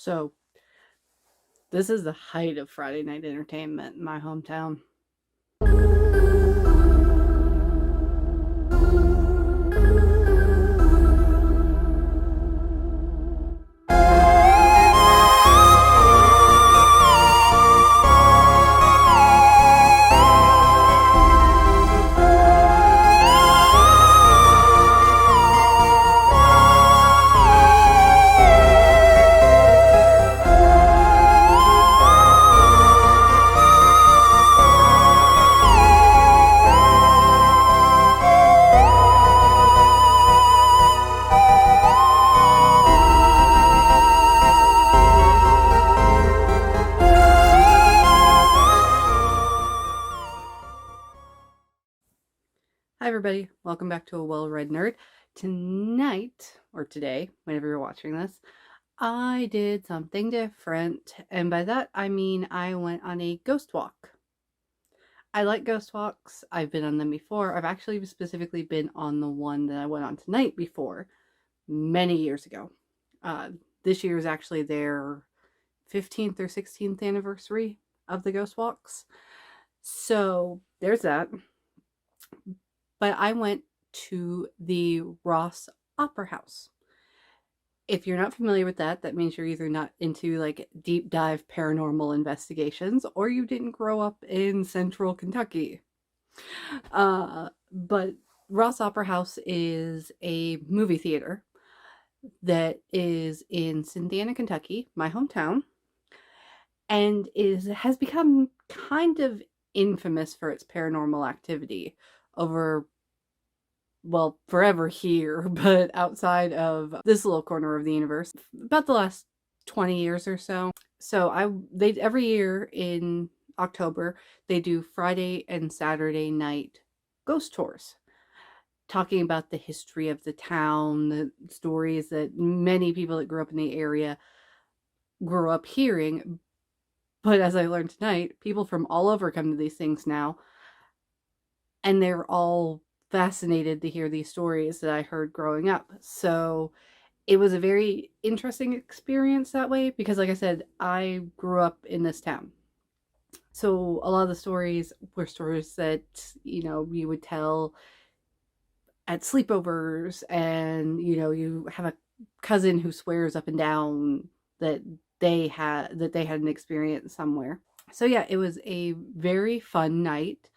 So, this is the height of Friday night entertainment in my hometown. Hi everybody, welcome back to A Well-Read Nerd. Tonight, or today, whenever you're watching this, I did something different, and by that I mean I went on a ghost walk. I like ghost walks. I've been on them before. I've actually specifically been on the one that I went on tonight before, many years ago. This year is actually their 15th or 16th anniversary of the ghost walks. So there's that. But I went to the Rohs Opera House. If you're not familiar with that, that means you're either not into like deep dive paranormal investigations or you didn't grow up in central Kentucky. But Rohs Opera House is a movie theater that is in Cynthiana, Kentucky, my hometown, and has become kind of infamous for its paranormal activity over, well, forever here, but outside of this little corner of the universe, about the last 20 years or so. So they every year in October, they do Friday and Saturday night ghost tours, talking about the history of the town, the stories that many people that grew up in the area grew up hearing. But as I learned tonight, people from all over come to these things now, and they're all fascinated to hear these stories that I heard growing up. So it was a very interesting experience that way because, like I said, I grew up in this town. So a lot of the stories were stories that, you would tell at sleepovers, and, you have a cousin who swears up and down that they had an experience somewhere. So yeah, it was a very fun night.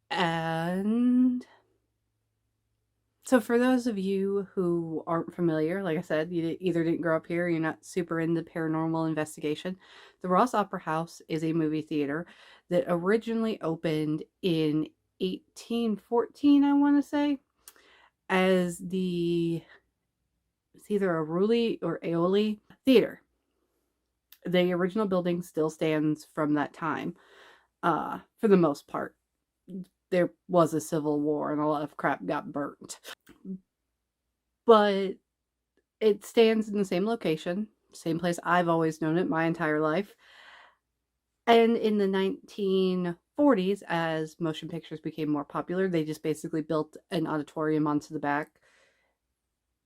And so for those of you who aren't familiar, like I said, you either didn't grow up here, or you're not super into paranormal investigation, the Rohs Opera House is a movie theater that originally opened in 1814, I want to say, as it's either a Rulli or Aeoli theater. The original building still stands from that time, for the most part. There was a civil war and a lot of crap got burnt. But it stands in the same location, same place I've always known it my entire life. And in the 1940s, as motion pictures became more popular, they just basically built an auditorium onto the back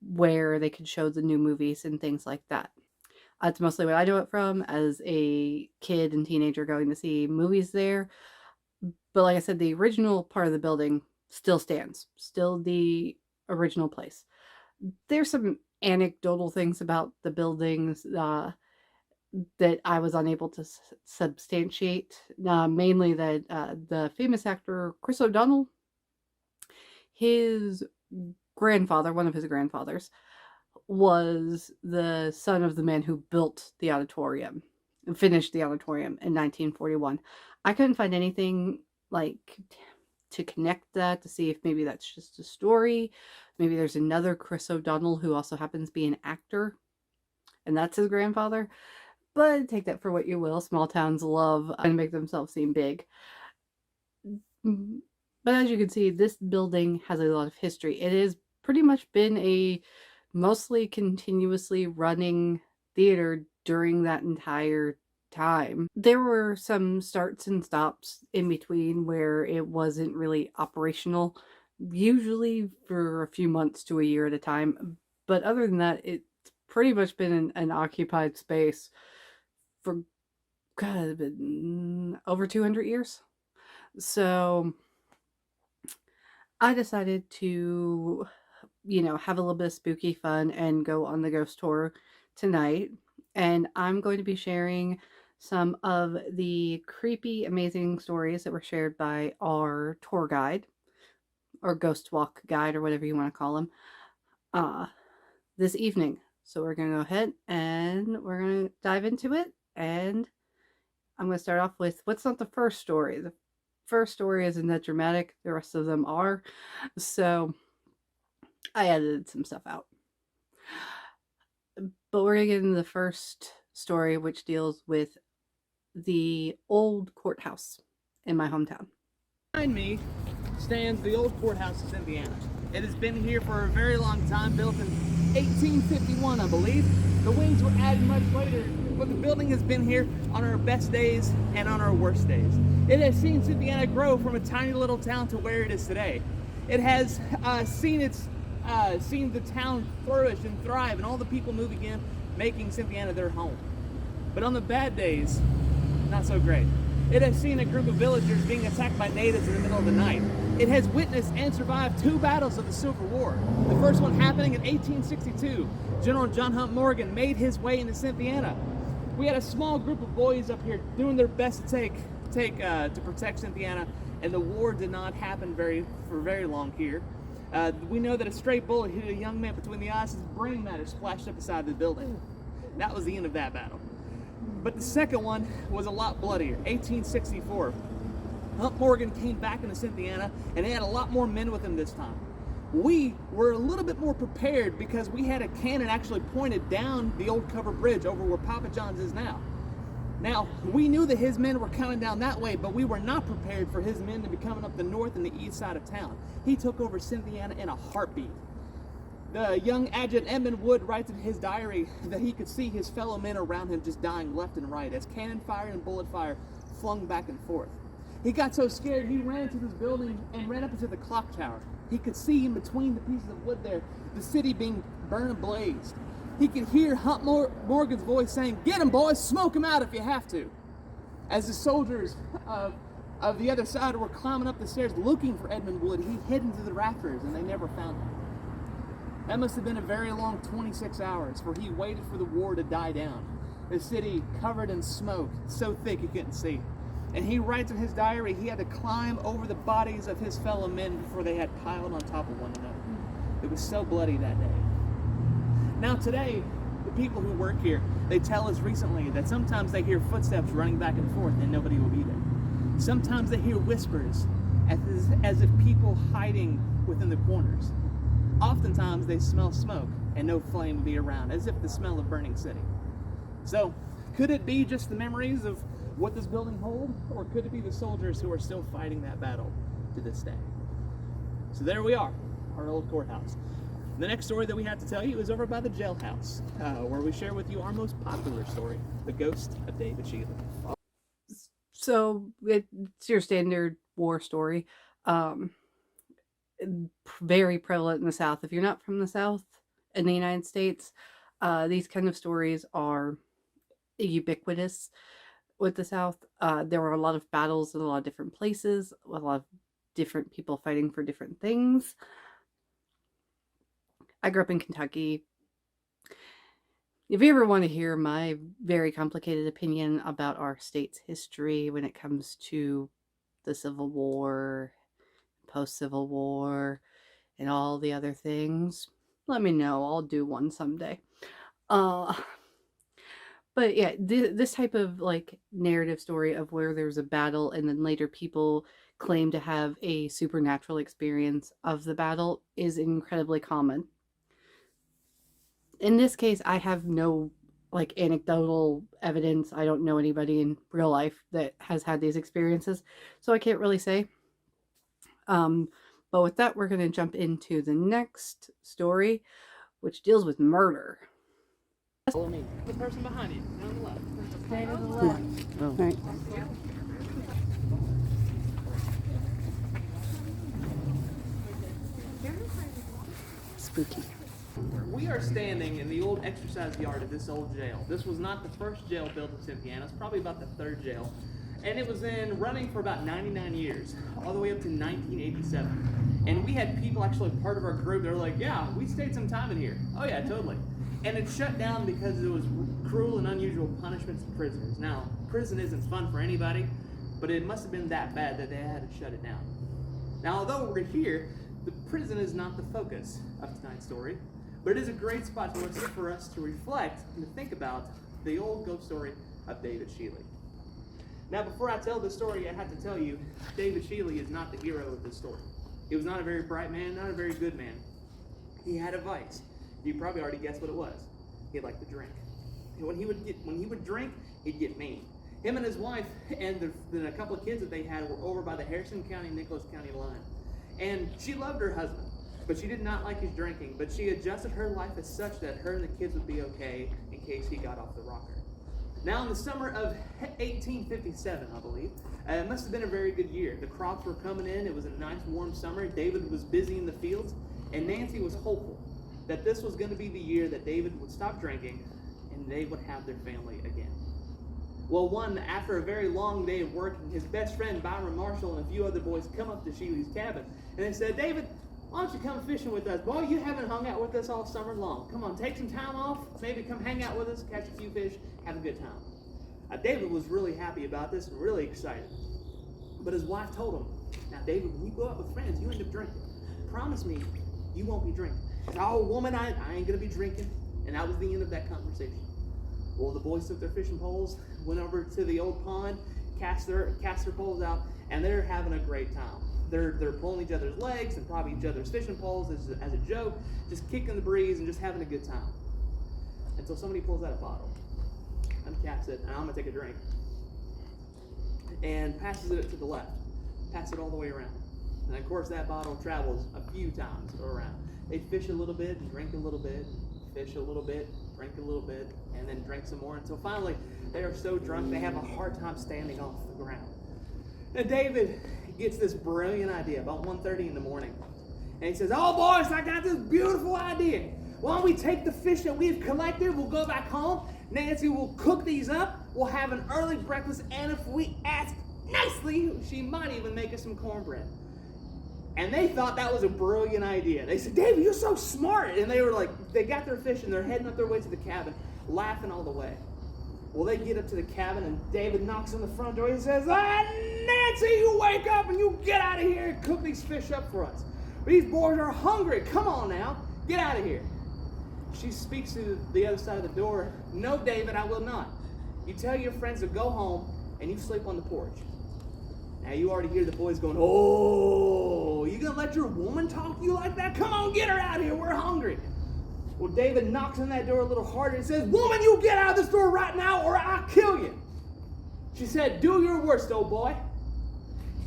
where they could show the new movies and things like that. That's mostly what I know it from as a kid and teenager going to see movies there. But like I said, the original part of the building still stands, still the original place. There's some anecdotal things about the buildings that I was unable to substantiate. Mainly that the famous actor Chris O'Donnell, his grandfather, one of his grandfathers, was the son of the man who built the auditorium and finished the auditorium in 1941. I couldn't find anything like to connect that, to see if maybe that's just a story. Maybe there's another Chris O'Donnell who also happens to be an actor, and that's his grandfather. But take that for what you will. Small towns love to make themselves seem big. But as you can see, this building has a lot of history. It has pretty much been a mostly continuously running theater during that entire time. There were some starts and stops in between where it wasn't really operational, usually for a few months to a year at a time. But other than that, it's pretty much been in an occupied space for God, been over 200 years. So I decided to, have a little bit of spooky fun and go on the ghost tour tonight. And I'm going to be sharing some of the creepy, amazing stories that were shared by our tour guide or ghost walk guide or whatever you want to call him uh, this evening. So we're going to go ahead and we're going to dive into it. And I'm going to start off with what's not the first story. The first story isn't that dramatic, the rest of them are. So I edited some stuff out. But we're going to get into the first story, which deals with the old courthouse in my hometown. Behind me stands the old courthouse of Cynthiana. It has been here for a very long time, built in 1851, I believe. The wings were added much later, but the building has been here on our best days and on our worst days. It has seen Cynthiana grow from a tiny little town to where it is today. It has seen the town flourish and thrive, and all the people moving in, making Cynthiana their home. But on the bad days, not so great. It has seen a group of villagers being attacked by natives in the middle of the night. It has witnessed and survived 2 battles of the Civil War. The first one happening in 1862. General John Hunt Morgan made his way into Cynthiana. We had a small group of boys up here doing their best to protect Cynthiana, and the war did not happen for very long here. We know that a stray bullet hit a young man between the eyes. His brain matter splashed up inside the building. That was the end of that battle. But the second one was a lot bloodier. 1864. Hunt Morgan came back into Cynthiana, and he had a lot more men with him this time. We were a little bit more prepared because we had a cannon actually pointed down the old covered bridge over where Papa John's is now. Now, we knew that his men were coming down that way, but we were not prepared for his men to be coming up the north and the east side of town. He took over Cynthiana in a heartbeat. The young Adjutant Edmund Wood writes in his diary that he could see his fellow men around him just dying left and right as cannon fire and bullet fire flung back and forth. He got so scared he ran into this building and ran up into the clock tower. He could see in between the pieces of wood there, the city being burned and blazed. He could hear Hunt Morgan's voice saying, "Get him, boys, smoke him out if you have to." As the soldiers of the other side were climbing up the stairs looking for Edmund Wood, he hid into the rafters and they never found him. That must have been a very long 26 hours, for he waited for the war to die down. The city covered in smoke, so thick he couldn't see. And he writes in his diary he had to climb over the bodies of his fellow men before they had piled on top of one another. It was so bloody that day. Now today, the people who work here, they tell us recently that sometimes they hear footsteps running back and forth and nobody will be there. Sometimes they hear whispers, as if people hiding within the corners. Oftentimes they smell smoke and no flame will be around, as if the smell of burning city. So, could it be just the memories of what this building holds, or could it be the soldiers who are still fighting that battle to this day? So there we are, our old courthouse. The next story that we have to tell you is over by the jailhouse, where we share with you our most popular story, the ghost of David Sheila. So it's your standard war story. Very prevalent in the South. If you're not from the South in the United States, these kind of stories are ubiquitous with the South. There were a lot of battles in a lot of different places, a lot of different people fighting for different things. I grew up in Kentucky. If you ever want to hear my very complicated opinion about our state's history when it comes to the Civil War, post-Civil War, and all the other things, let me know. I'll do one someday. But yeah, this type of like narrative story of where there's a battle and then later people claim to have a supernatural experience of the battle is incredibly common. In this case, I have no like anecdotal evidence. I don't know anybody in real life that has had these experiences, so I can't really say. But with that, we're going to jump into the next story, which deals with murder. Follow me. The person behind you, on the left. Stay to the left. Oh. Right. Spooky. We are standing in the old exercise yard of this old jail. This was not the first jail built in Cynthiana. It's probably about the third jail. And it was running for about 99 years, all the way up to 1987. And we had people, actually part of our group, they were like, yeah, we stayed some time in here. Oh yeah, totally. And it shut down because it was cruel and unusual punishments to prisoners. Now, prison isn't fun for anybody, but it must have been that bad that they had to shut it down. Now, although we're here, the prison is not the focus of tonight's story, but it is a great spot for us to reflect and to think about the old ghost story of David Shealy. Now, before I tell this story, I have to tell you, David Shealy is not the hero of this story. He was not a very bright man, not a very good man. He had a vice. You probably already guessed what it was. He liked to drink. And when he would drink, he'd get mean. Him and his wife and a couple of kids that they had were over by the Harrison County, Nicholas County line. And she loved her husband, but she did not like his drinking. But she adjusted her life as such that her and the kids would be okay in case he got off the rocker. Now, in the summer of 1857, I believe, it must have been a very good year. The crops were coming in. It was a nice, warm summer. David was busy in the fields, and Nancy was hopeful that this was going to be the year that David would stop drinking and they would have their family again. Well, after a very long day of work, his best friend Byron Marshall and a few other boys come up to Shealy's cabin, and they said, David, why don't you come fishing with us? Boy, you haven't hung out with us all summer long. Come on, take some time off, maybe come hang out with us, catch a few fish, have a good time. David was really happy about this and really excited. But his wife told him, now, David, when you go out with friends, you end up drinking. Promise me you won't be drinking. He said, oh, woman, I ain't going to be drinking. And that was the end of that conversation. Well, the boys took their fishing poles, went over to the old pond, cast their poles out, and they're having a great time. They're pulling each other's legs and probably each other's fishing poles as a joke, just kicking the breeze and just having a good time. Until somebody pulls out a bottle, uncaps it, and I'm going to take a drink, and passes it to the left, pass it all the way around. And of course that bottle travels a few times around. They fish a little bit and drink a little bit, fish a little bit, drink a little bit, and then drink some more until finally they are so drunk they have a hard time standing off the ground. And David gets this brilliant idea about 1:30 in the morning. And he says, oh boys, I got this beautiful idea. Why don't we take the fish that we've collected, we'll go back home, Nancy will cook these up, we'll have an early breakfast, and if we ask nicely, she might even make us some cornbread. And they thought that was a brilliant idea. They said, David, you're so smart. And they were like, they got their fish and they're heading up their way to the cabin, laughing all the way. Well, they get up to the cabin and David knocks on the front door. He says, Nancy, you wake up and you get out of here and cook these fish up for us. These boys are hungry. Come on now, get out of here. She speaks to the other side of the door. No, David, I will not. You tell your friends to go home and you sleep on the porch. Now you already hear the boys going, oh, you gonna let your woman talk to you like that? Come on, get her out of here, we're hungry. Well, David knocks on that door a little harder and says, woman, you get out of this door right now or I'll kill you. She said, do your worst, old boy.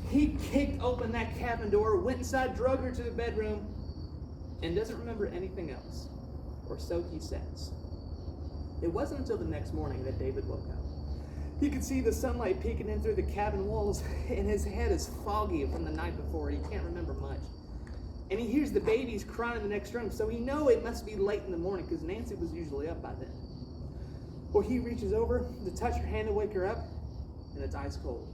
He kicked open that cabin door, went inside, drug her to the bedroom, and doesn't remember anything else. Or so he says. It wasn't until the next morning that David woke up. He could see the sunlight peeking in through the cabin walls, and his head is foggy from the night before. He can't remember much. And he hears the babies crying in the next room, so he knows it must be late in the morning because Nancy was usually up by then. Well, he reaches over to touch her hand to wake her up, and it's ice cold.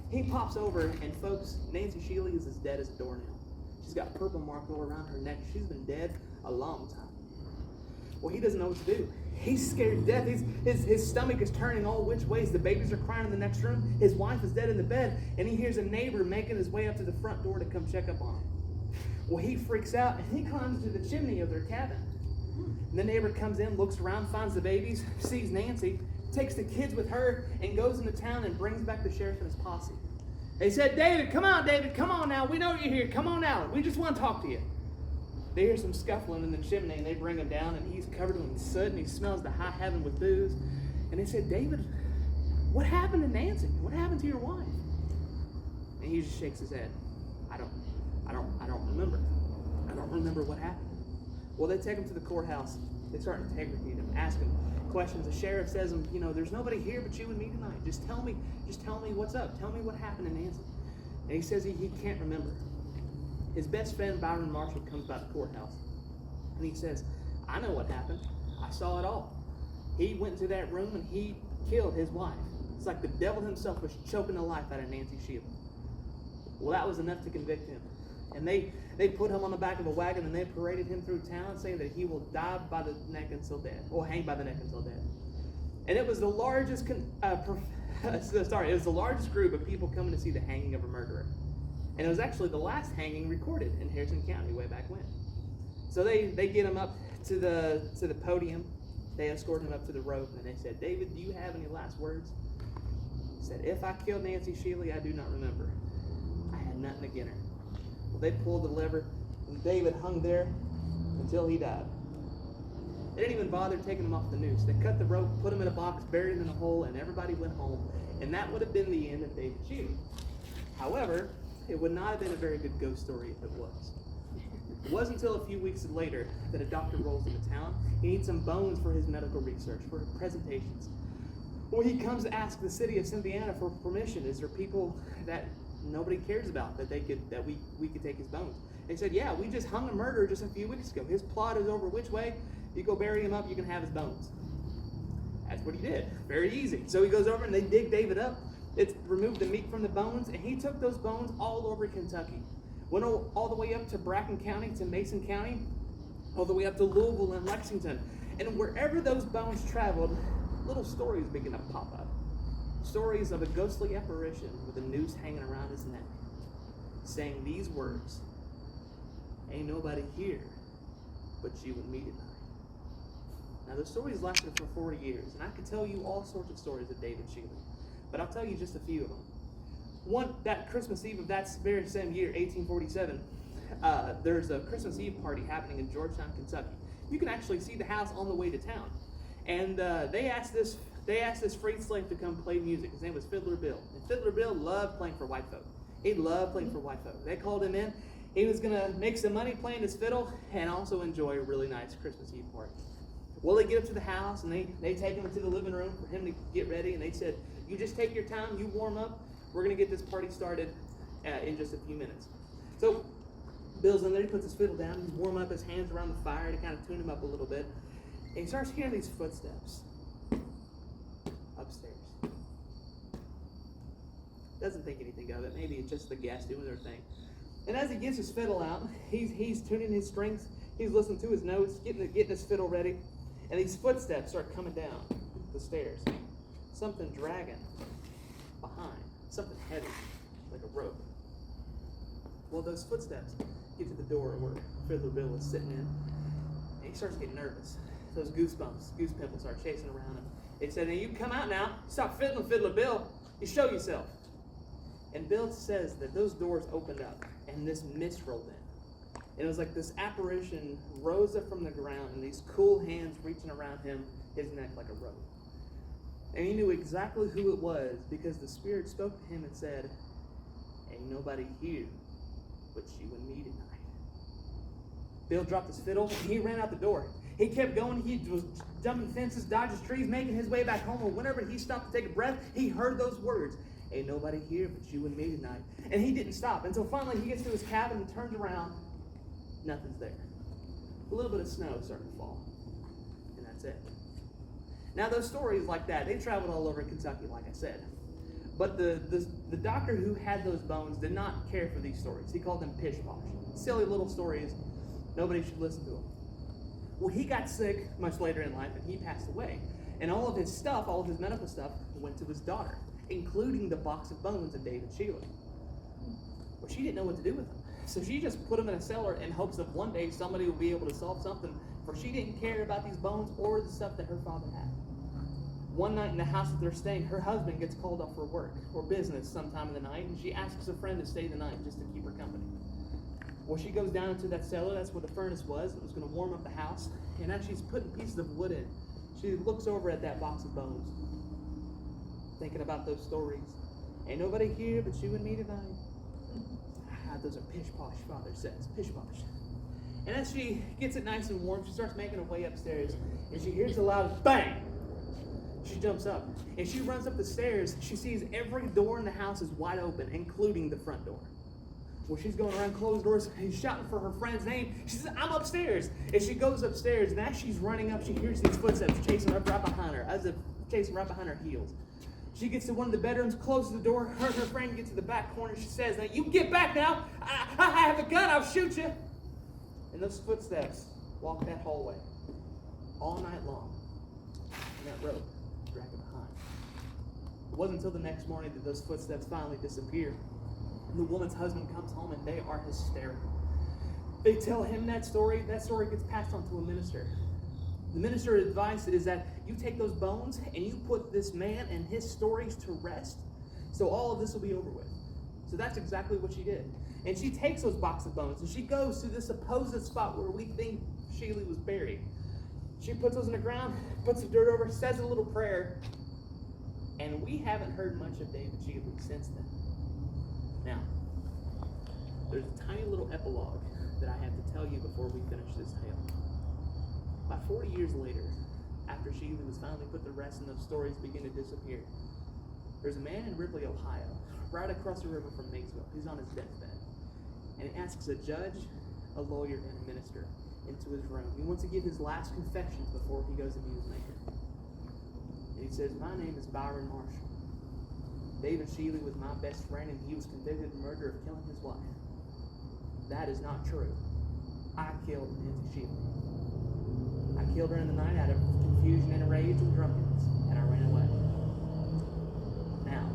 He pops over, and folks, Nancy Shealy is as dead as a doornail. She's got purple marks all around her neck. She's been dead a long time. Well, he doesn't know what to do. He's scared to death. His stomach is turning all which ways. The babies are crying in the next room. His wife is dead in the bed. And he hears a neighbor making his way up to the front door to come check up on him. Well, he freaks out and he climbs to the chimney of their cabin. And the neighbor comes in, looks around, finds the babies, sees Nancy, takes the kids with her, and goes into town and brings back the sheriff and his posse. They said, David, come on now. We know you're here. Come on out. We just want to talk to you. They hear some scuffling in the chimney, and they bring him down, and he's covered in soot, and he smells the high heaven with booze. And they said, David, what happened to Nancy? What happened to your wife? And he just shakes his head. I don't remember. I don't remember what happened. Well, they take him to the courthouse. They start interrogating him, ask him questions. The sheriff says, there's nobody here but you and me tonight. Just tell me what's up. Tell me what happened to Nancy. And he says he can't remember. His best friend, Byron Marshall, comes by the courthouse. And he says, I know what happened. I saw it all. He went into that room and he killed his wife. It's like the devil himself was choking the life out of Nancy Sheila. Well, that was enough to convict him. And they put him on the back of a wagon and they paraded him through town saying that he will die by the neck until dead, or hang by the neck until dead. And it was the largest, it was the largest group of people coming to see the hanging of a murderer. And it was actually the last hanging recorded in Harrison County way back when. So they get him up to the podium. They escort him up to the rope and they said, "David, do you have any last words?" He said, "If I killed Nancy Sheila, I do not remember. I had nothing against her." Well, they pulled the lever and David hung there until he died. They didn't even bother taking him off the noose. They cut the rope, put him in a box, buried him in a hole, and everybody went home. And that would have been the end of David Sheila. However, it would not have been a very good ghost story if it was. It wasn't until a few weeks later that a doctor rolls into town. He needs some bones for his medical research, for presentations. Well, he comes to ask the city of Cynthiana for permission. Is there people that nobody cares about that we could take his bones? They said, "Yeah, we just hung a murderer just a few weeks ago. His plot is over which way. You go bury him up, you can have his bones." That's what he did. Very easy. So he goes over and they dig David up. It's removed the meat from the bones, and he took those bones all over Kentucky. Went all the way up to Bracken County, to Mason County, all the way up to Louisville and Lexington. And wherever those bones traveled, little stories began to pop up. Stories of a ghostly apparition with a noose hanging around his neck, saying these words, "Ain't nobody here but you and me tonight." Now, the stories lasted for 40 years, and I could tell you all sorts of stories of David Sheila, but I'll tell you just a few of them. One, that Christmas Eve of that very same year, 1847, there's a Christmas Eve party happening in Georgetown, Kentucky. You can actually see the house on the way to town. And they asked this freed slave to come play music. His name was Fiddler Bill. And Fiddler Bill loved playing for white folk. He loved playing for white folk. They called him in. He was going to make some money playing his fiddle and also enjoy a really nice Christmas Eve party. Well, they get up to the house and they take him to the living room for him to get ready. And they said, "You just take your time, you warm up. We're going to get this party started in just a few minutes." So Bill's in there, he puts his fiddle down, he's warming up his hands around the fire to kind of tune him up a little bit. And he starts hearing these footsteps upstairs. Doesn't think anything of it. Maybe it's just the guests doing their thing. And as he gets his fiddle out, he's tuning his strings, he's listening to his notes, getting his fiddle ready. And these footsteps start coming down the stairs. Something dragging behind. Something heavy, like a rope. Well, those footsteps get to the door where Fiddler Bill is sitting in, and he starts getting nervous. Those goose pimples start chasing around him. They said, "Now you come out now. Stop fiddling, Fiddler Bill. You show yourself." And Bill says that those doors opened up, and this mist rolled in. And it was like this apparition rose up from the ground, and these cool hands reaching around his neck like a rope. And he knew exactly who it was because the Spirit spoke to him and said, "Ain't nobody here but you and me tonight." Bill dropped his fiddle and he ran out the door. He kept going. He was jumping fences, dodging trees, making his way back home. And whenever he stopped to take a breath, he heard those words, "Ain't nobody here but you and me tonight." And he didn't stop until finally he gets to his cabin and turns around. Nothing's there. A little bit of snow starting to fall. And that's it. Now, those stories like that, they traveled all over Kentucky, like I said. But the doctor who had those bones did not care for these stories. He called them pish-posh. Silly little stories. Nobody should listen to them. Well, he got sick much later in life, and he passed away. And all of his stuff, all of his medical stuff, went to his daughter, including the box of bones of David Sheila. Well, she didn't know what to do with them. So she just put them in a cellar in hopes of one day somebody will be able to solve something, for she didn't care about these bones or the stuff that her father had. One night in the house that they're staying, her husband gets called off for work or business sometime in the night, and she asks a friend to stay the night just to keep her company. Well, she goes down into that cellar. That's where the furnace was. It was going to warm up the house. And as she's putting pieces of wood in, she looks over at that box of bones, thinking about those stories. "Ain't nobody here but you and me tonight." Those are pish-posh, Father says. Pish-posh. And as she gets it nice and warm, she starts making her way upstairs, and she hears a loud bang. She jumps up, and she runs up the stairs. She sees every door in the house is wide open, including the front door. Well, she's going around closed doors, he's shouting for her friend's name. She says, I'm upstairs. And she goes upstairs, and as she's running up, she hears these footsteps chasing up right behind her, as if chasing right behind her heels. She gets to one of the bedrooms, closes the door, her and her friend get to the back corner. She says, now you can get back now. I have a gun, I'll shoot you. And those footsteps walk that hallway all night long. And that rope dragging behind. It wasn't until the next morning that those footsteps finally disappear. And the woman's husband comes home and they are hysterical. They tell him that story gets passed on to a minister. The minister's advice is that you take those bones and you put this man and his stories to rest, so all of this will be over with. So that's exactly what she did. And she takes those box of bones and she goes to this supposed spot where we think Sheila was buried. She puts those in the ground, puts the dirt over, says a little prayer, and we haven't heard much of David Sheila since then. Now, there's a tiny little epilogue that I have to tell you before we finish this tale. About 40 years later, after Sheila was finally put to rest and those stories begin to disappear, there's a man in Ripley, Ohio, right across the river from Maysville. He's on his deathbed. And he asks a judge, a lawyer, and a minister into his room. He wants to give his last confessions before he goes to meet his maker. And he says, my name is Byron Marshall. David Sheila was my best friend and he was convicted of the murder of killing his wife. That is not true. I killed Nancy Sheila. I killed her in the night out of confusion and rage and drunkenness, and I ran away. Now,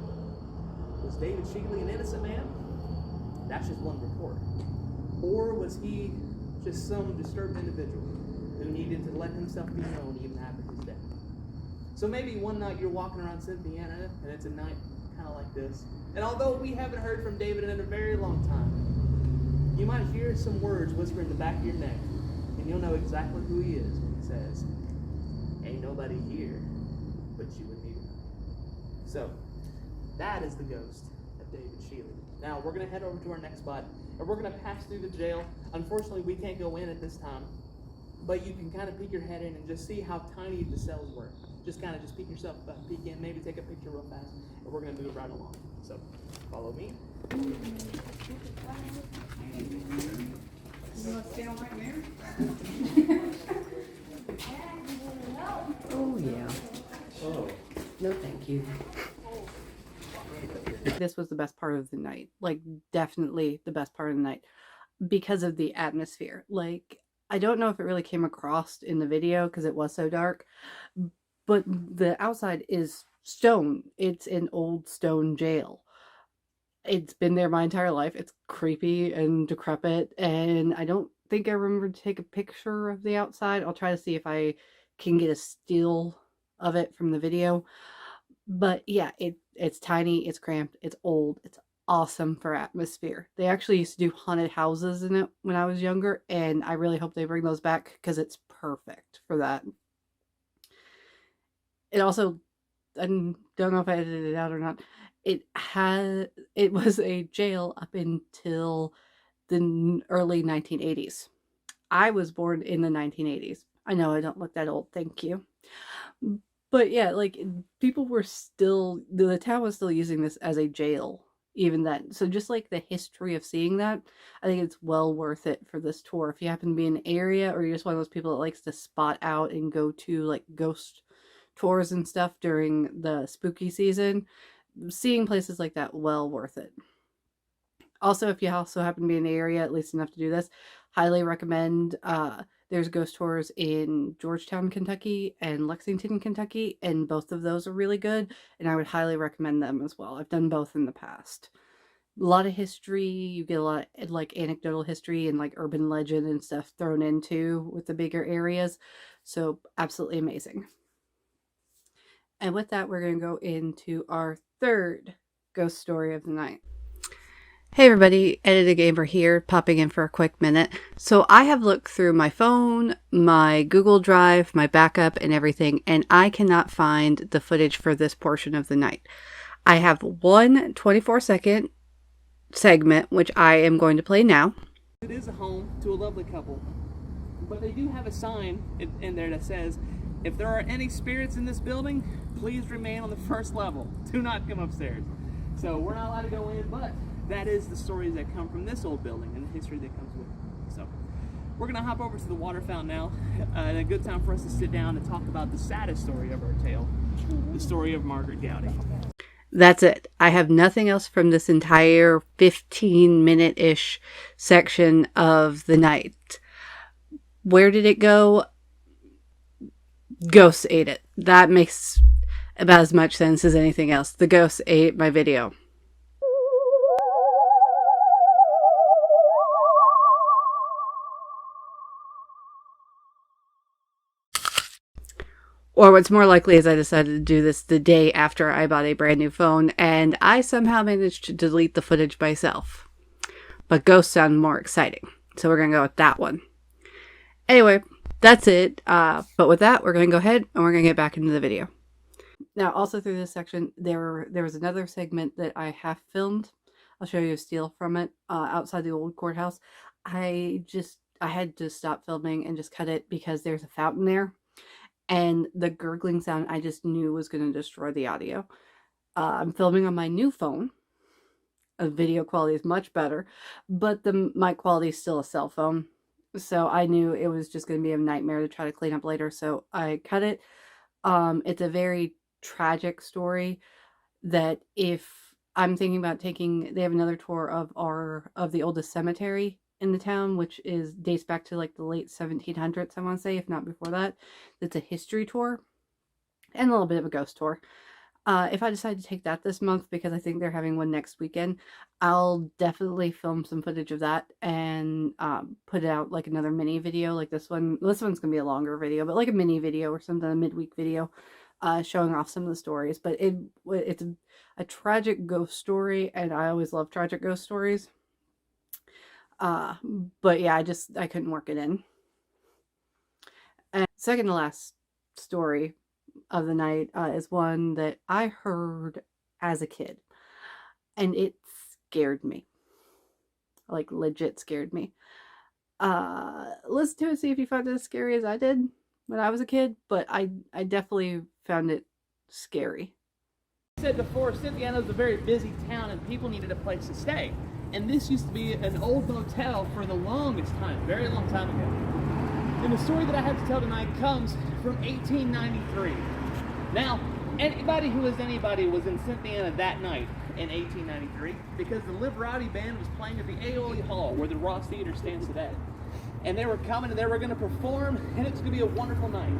was David Sheila an innocent man? That's just one report. Or was he just some disturbed individual who needed to let himself be known even after his death? So maybe one night you're walking around Cynthiana, and it's a night kind of like this. And although we haven't heard from David in a very long time, you might hear some words whisper in the back of your neck, and you'll know exactly who he is when he says, ain't nobody here but you and me tonight. So, that is the ghost of David Sheila. Now, we're going to head over to our next spot, and we're going to pass through the jail. Unfortunately, we can't go in at this time, but you can kind of peek your head in and just see how tiny the cells were. Just peek yourself, peek in, maybe take a picture real fast, and we're going to move right along. So, follow me. You want to stand right there? Oh, yeah. Oh. No, thank you. This was the best part of the night. Like, definitely the best part of the night because of the atmosphere. Like, I don't know if it really came across in the video because it was so dark, but the outside is stone. It's an old stone jail. It's been there my entire life. It's creepy and decrepit, and I don't think I remember to take a picture of the outside. I'll try to see if I can get a still of it from the video. But yeah, it's tiny, it's cramped, it's old, it's awesome for atmosphere. They actually used to do haunted houses in it when I was younger, and I really hope they bring those back because it's perfect for that. It also, I don't know if I edited it out or not, it was a jail up until the early 1980s. I was born in the 1980s. I know I don't look that old, thank you. But yeah, like, people were still, the town was still using this as a jail even then. So just like the history of seeing that, I think it's well worth it for this tour. If you happen to be in an area or you're just one of those people that likes to spot out and go to like ghost tours and stuff during the spooky season, seeing places like that, well worth it. Also, if you also happen to be in the area, at least enough to do this, highly recommend, there's ghost tours in Georgetown, Kentucky and Lexington, Kentucky, and both of those are really good, and I would highly recommend them as well. I've done both in the past. A lot of history, you get a lot of like anecdotal history and like urban legend and stuff thrown into with the bigger areas, so absolutely amazing. And with that, we're going to go into our third ghost story of the night. Hey everybody, Edited Gamer here, popping in for a quick minute. So I have looked through my phone, my Google Drive, my backup, and everything, and I cannot find the footage for this portion of the night. I have one 24-second segment, which I am going to play now. It is a home to a lovely couple, but they do have a sign in there that says, if there are any spirits in this building, please remain on the first level. Do not come upstairs. So we're not allowed to go in, but that is the stories that come from this old building and the history that comes with it. So we're gonna hop over to the water fountain now, and a good time for us to sit down and talk about the saddest story of our tale, the story of Margaret Gowdy. That's it. I have nothing else from this entire 15-minute-ish section of the night. Where did it go? Ghosts ate it. That makes about as much sense as anything else. The ghosts ate my video. Or what's more likely is I decided to do this the day after I bought a brand new phone, and I somehow managed to delete the footage myself. But ghosts sound more exciting, so we're going to go with that one. Anyway, that's it. But with that, we're going to go ahead and we're going to get back into the video. Now, also through this section, there was another segment that I have filmed. I'll show you a steal from it outside the old courthouse. I had to stop filming and just cut it because there's a fountain there. And the gurgling sound I just knew was going to destroy the audio. I'm filming on my new phone. The video quality is much better, but the mic quality is still a cell phone. So I knew it was just going to be a nightmare to try to clean up later. So I cut it. It's a very tragic story that if I'm thinking about taking, they have another tour of the oldest cemetery in the town, which dates back to like the late 1700s, I want to say, if not before that. It's a history tour and a little bit of a ghost tour. If I decide to take that this month, because I think they're having one next weekend, I'll definitely film some footage of that and put it out like another mini video like this one. This one's gonna be a longer video, but like a mini video or something, a midweek video showing off some of the stories. But it's a tragic ghost story, and I always love tragic ghost stories. But yeah, I couldn't work it in. And second to last story of the night is one that I heard as a kid, and it scared me. Like, legit scared me. Listen to it, see if you find it as scary as I did when I was a kid, but I definitely found it scary. I said before, Cynthiana was a very busy town and people needed a place to stay. And this used to be an old motel for the longest time, very long time ago. And the story that I have to tell tonight comes from 1893. Now, anybody who was anybody was in Cynthiana that night in 1893 because the Liberati Band was playing at the Aioli Hall where the Ross Theater stands today. And they were coming and they were going to perform, and it's going to be a wonderful night.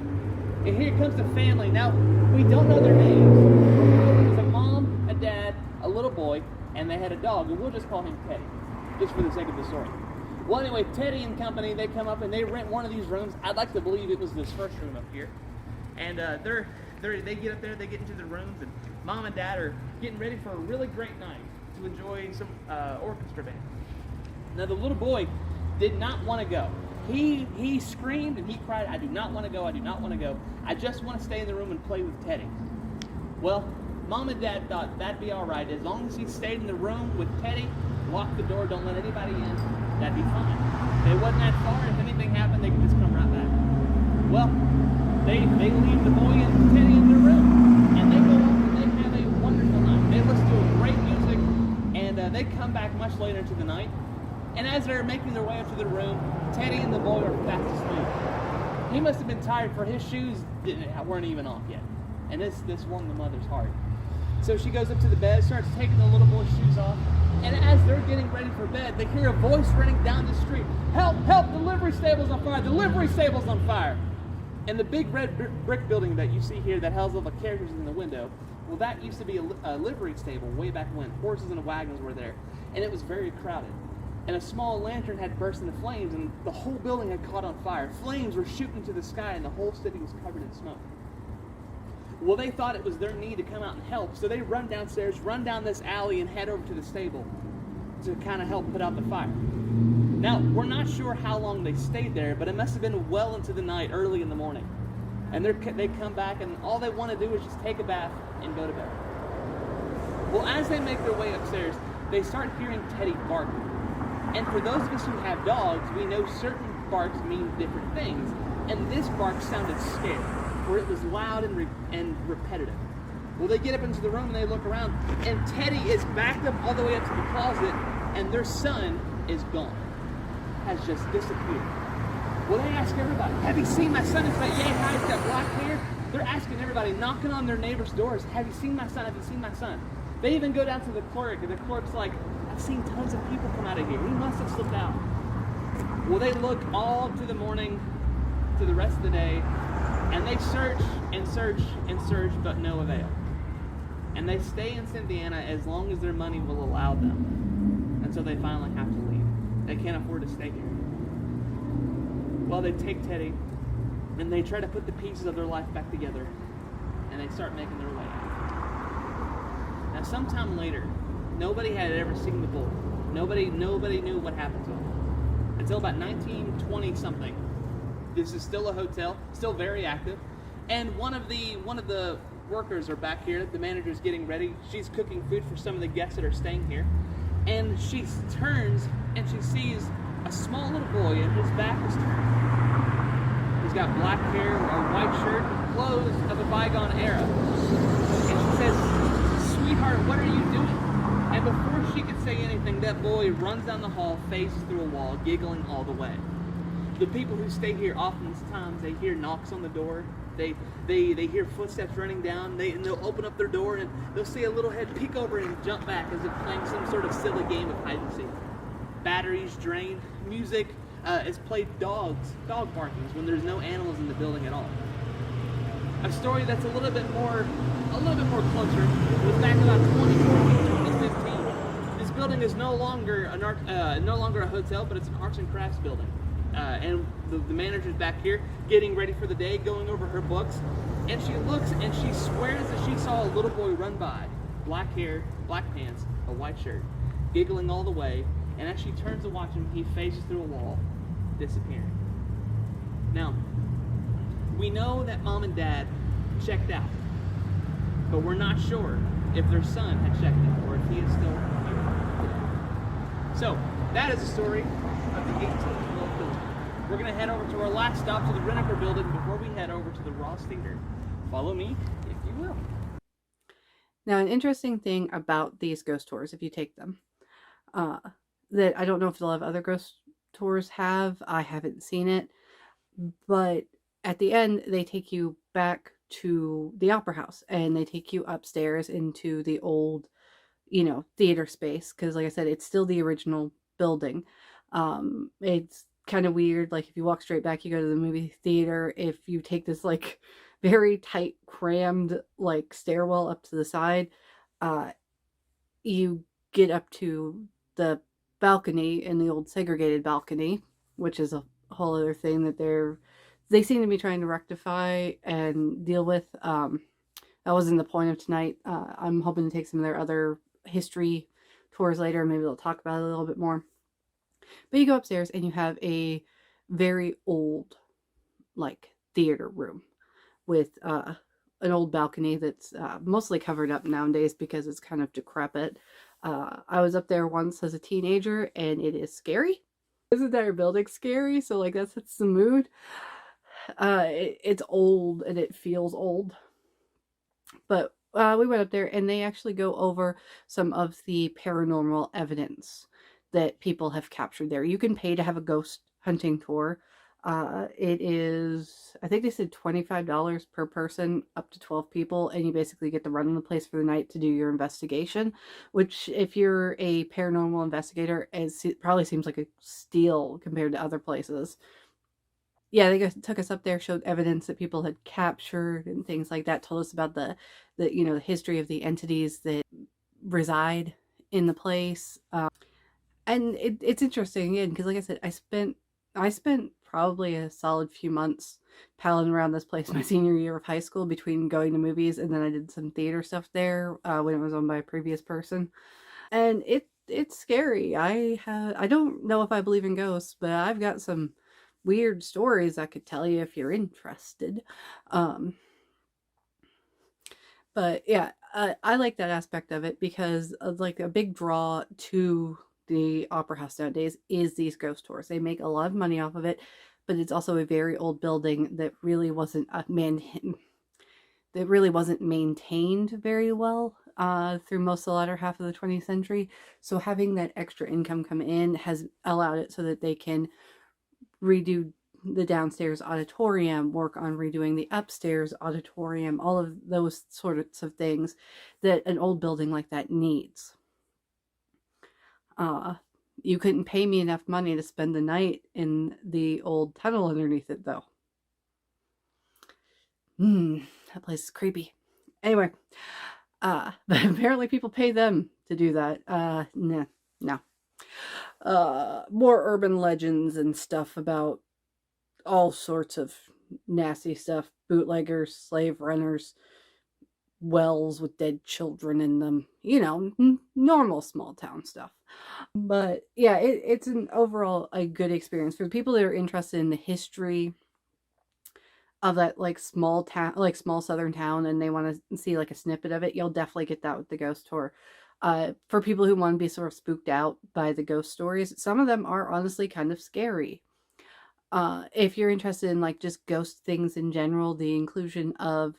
And here comes the family. Now, we don't know their names. It was a mom, a dad, a little boy, and they had a dog, and we'll just call him Teddy, just for the sake of the story. Well, anyway, Teddy and company, they come up and they rent one of these rooms. I'd like to believe it was this first room up here. And they get up there, they get into the rooms, and mom and dad are getting ready for a really great night to enjoy some orchestra band. Now, the little boy did not want to go. He screamed and he cried, "I do not want to go, I do not want to go. I just want to stay in the room and play with Teddy." Well, mom and dad thought that'd be all right. As long as he stayed in the room with Teddy, lock the door, don't let anybody in, that'd be fine. They wasn't that far. If anything happened, they could just come right back. Well, they leave the boy and Teddy in their room, and they go off and they have a wonderful night. They listen to great music, and they come back much later into the night. And as they're making their way up to the room, Teddy and the boy are fast asleep. He must have been tired, for his shoes weren't even off yet. And this warmed the mother's heart. So she goes up to the bed, starts taking the little boy's shoes off, and as they're getting ready for bed, they hear a voice running down the street. "Help, help, the livery stable's on fire, the livery stable's on fire." And the big red brick building that you see here that has all the characters in the window, well, that used to be a livery stable way back when. Horses and wagons were there, and it was very crowded. And a small lantern had burst into flames, and the whole building had caught on fire. Flames were shooting into the sky, and the whole city was covered in smoke. Well, they thought it was their need to come out and help, so they run downstairs, run down this alley, and head over to the stable to kind of help put out the fire. Now, we're not sure how long they stayed there, but it must have been well into the night, early in the morning. And they come back, and all they want to do is just take a bath and go to bed. Well, as they make their way upstairs, they start hearing Teddy barking. And for those of us who have dogs, we know certain barks mean different things. And this bark sounded scared, where it was loud and repetitive. Well, they get up into the room and they look around, and Teddy is backed up all the way up to the closet, and their son is gone, has just disappeared. Well, they ask everybody, have you seen my son? It's like, yay, hi, he's got black hair. They're asking everybody, knocking on their neighbors' doors, have you seen my son? Have you seen my son? They even go down to the clerk, and the clerk's like, I've seen tons of people come out of here. He must have slipped out. Well, they look all through the morning to the rest of the day, and they search and search and search, but no avail. And they stay in Cynthiana as long as their money will allow them, until they finally have to leave. They can't afford to stay here. Well, they take Teddy, and they try to put the pieces of their life back together, and they start making their way out. Now, sometime later, nobody had ever seen the boy. Nobody knew what happened to him until about 1920 something. This is still a hotel, still very active, and one of the workers are back here. The manager's getting ready. She's cooking food for some of the guests that are staying here, and she turns and she sees a small little boy, and his back is turned. He's got black hair, a white shirt, clothes of a bygone era. And she says, sweetheart, what are you doing? And before she could say anything, that boy runs down the hall, faces through a wall, giggling all the way. The people who stay here, oftentimes they hear knocks on the door. They hear footsteps running down. And they'll open up their door and they'll see a little head peek over and jump back as if playing some sort of silly game of hide and seek. Batteries drained. Music is played dog barkings when there's no animals in the building at all. A story that's a little bit more closer was back about 2014, 2015. This building is no longer a hotel, but it's an arts and crafts building. And the manager's back here getting ready for the day, going over her books, and she looks and she swears that she saw a little boy run by, black hair, black pants, a white shirt, giggling all the way, and as she turns to watch him, he faces through a wall, disappearing. Now, we know that mom and dad checked out, but we're not sure if their son had checked out or if he is still here today. So, that is the story of the 1812 building. We're going to head over to our last stop to the Reniker building before we head over to the Rohs Theater. Follow me, if you will. Now, an interesting thing about these ghost tours, if you take them, that I don't know if a lot of other ghost tours have. I haven't seen it. But at the end, they take you back to the Opera House and they take you upstairs into the old, theater space. Because like I said, it's still the original building. It's kind of weird. Like if you walk straight back, you go to the movie theater. If you take this like very tight, crammed like stairwell up to the side, you get up to the balcony in the old segregated balcony, which is a whole other thing that they seem to be trying to rectify and deal with. That wasn't the point of tonight. I'm hoping to take some of their other history tours later. Maybe they'll talk about it a little bit more. But you go upstairs and you have a very old, like, theater room with an old balcony that's mostly covered up nowadays because it's kind of decrepit. I was up there once as a teenager and it is scary. This entire building's scary, so like that sets the mood. It's old and it feels old. But we went up there and they actually go over some of the paranormal evidence that people have captured there. You can pay to have a ghost hunting tour. It is, I think they said $25 per person, up to 12 people, and you basically get to run the place for the night to do your investigation, which if you're a paranormal investigator, it probably seems like a steal compared to other places. Yeah, they took us up there, showed evidence that people had captured and things like that, told us about the history of the entities that reside in the place. And it's interesting again because, like I said, I spent probably a solid few months palling around this place my senior year of high school between going to movies and then I did some theater stuff there when it was owned by a previous person, and it's scary. I don't know if I believe in ghosts, but I've got some weird stories I could tell you if you're interested. But yeah, I like that aspect of it because like a big draw to the Opera House nowadays is these ghost tours. They make a lot of money off of it, but it's also a very old building that really wasn't it really wasn't maintained very well through most of the latter half of the 20th century. So having that extra income come in has allowed it so that they can redo the downstairs auditorium, work on redoing the upstairs auditorium, all of those sorts of things that an old building like that needs. Uh, you couldn't pay me enough money to spend the night in the old tunnel underneath it, though. That place is creepy. Anyway, but apparently people pay them to do that. Nah, no. More urban legends and stuff about all sorts of nasty stuff, bootleggers, slave runners, wells with dead children in them, normal small town stuff. But yeah, it's an overall a good experience for the people that are interested in the history of that like small town, like small southern town, and they want to see like a snippet of it. You'll definitely get that with the ghost tour. For people who want to be sort of spooked out by the ghost stories, some of them are honestly kind of scary. If you're interested in like just ghost things in general, the inclusion of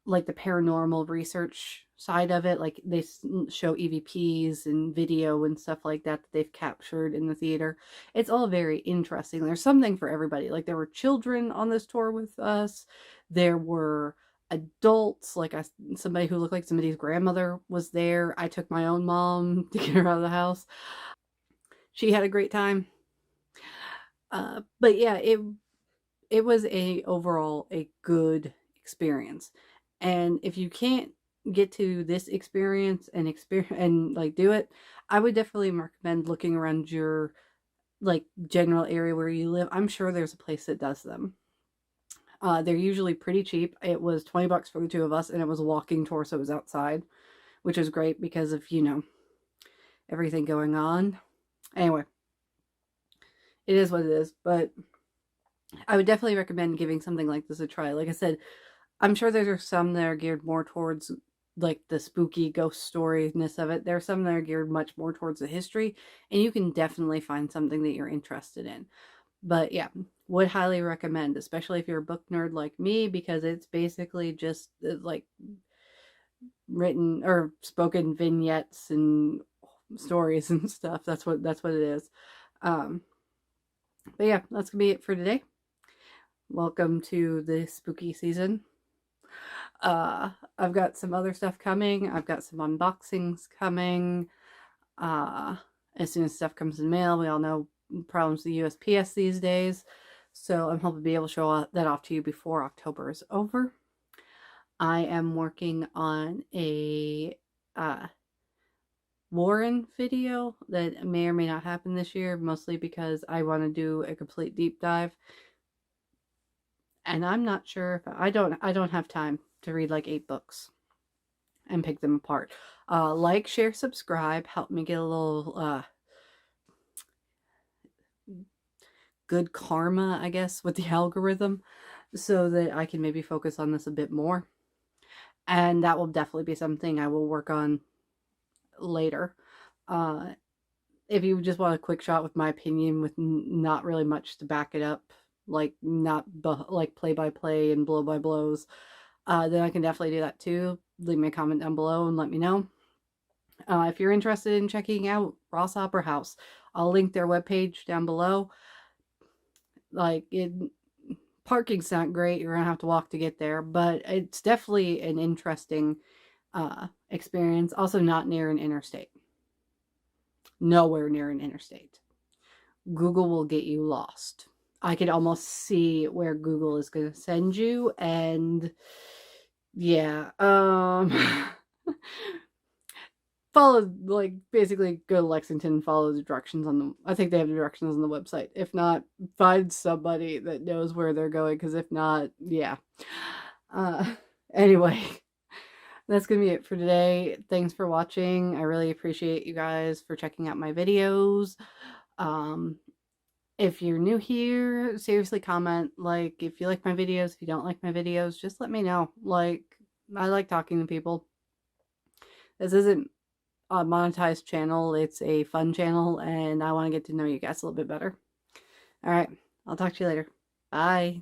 like the paranormal research side of it, like they show EVPs and video and stuff like that that they've captured in the theater. It's all very interesting. There's something for everybody. Like there were children on this tour with us. There were adults, like somebody who looked like somebody's grandmother was there. I took my own mom to get her out of the house. She had a great time. But yeah, it was overall a good experience. And if you can't get to this experience and like do it, I would definitely recommend looking around your like general area where you live. I'm sure there's a place that does them. They're usually pretty cheap. It was $20 for the two of us, and it was a walking tour, so it was outside, which is great because of everything going on. Anyway, it is what it is, but I would definitely recommend giving something like this a try. Like I said, I'm sure there are some that are geared more towards like the spooky ghost storyness of it. There are some that are geared much more towards the history, and you can definitely find something that you're interested in. But yeah, would highly recommend, especially if you're a book nerd like me, because it's basically just like written or spoken vignettes and stories and stuff. That's what it is. Um, but yeah, that's gonna be it for today. Welcome to the spooky season. I've got some other stuff coming. I've got some unboxings coming. Uh, as soon as stuff comes in the mail, we all know problems with the USPS these days. So I'm hoping to be able to show that off to you before October is over. I am working on a Warren video that may or may not happen this year, mostly because I want to do a complete deep dive. And I'm not sure if I don't have time to read like 8 books and pick them apart. Like, share, subscribe, help me get a little good karma, I guess, with the algorithm so that I can maybe focus on this a bit more. And that will definitely be something I will work on later. If you just want a quick shot with my opinion with not really much to back it up, like not like play by play and blow by blows, then I can definitely do that too. Leave me a comment down below and let me know. If you're interested in checking out Rohs Opera House, I'll link their webpage down below. Like, parking's not great. You're gonna have to walk to get there, but it's definitely an interesting experience. Also, not near an interstate. Nowhere near an interstate. Google will get you lost. I could almost see where Google is going to send you, and yeah, follow, like, basically go to Lexington, follow the directions on the, I think they have the directions on the website. If not, find somebody that knows where they're going, because if not, yeah. Anyway, that's gonna be it for today. Thanks for watching. I really appreciate you guys for checking out my videos. If you're new here, seriously comment, like, if you like my videos. If you don't like my videos, just let me know. Like, I like talking to people. This isn't a monetized channel. It's a fun channel, and I want to get to know you guys a little bit better. All right, I'll talk to you later. Bye.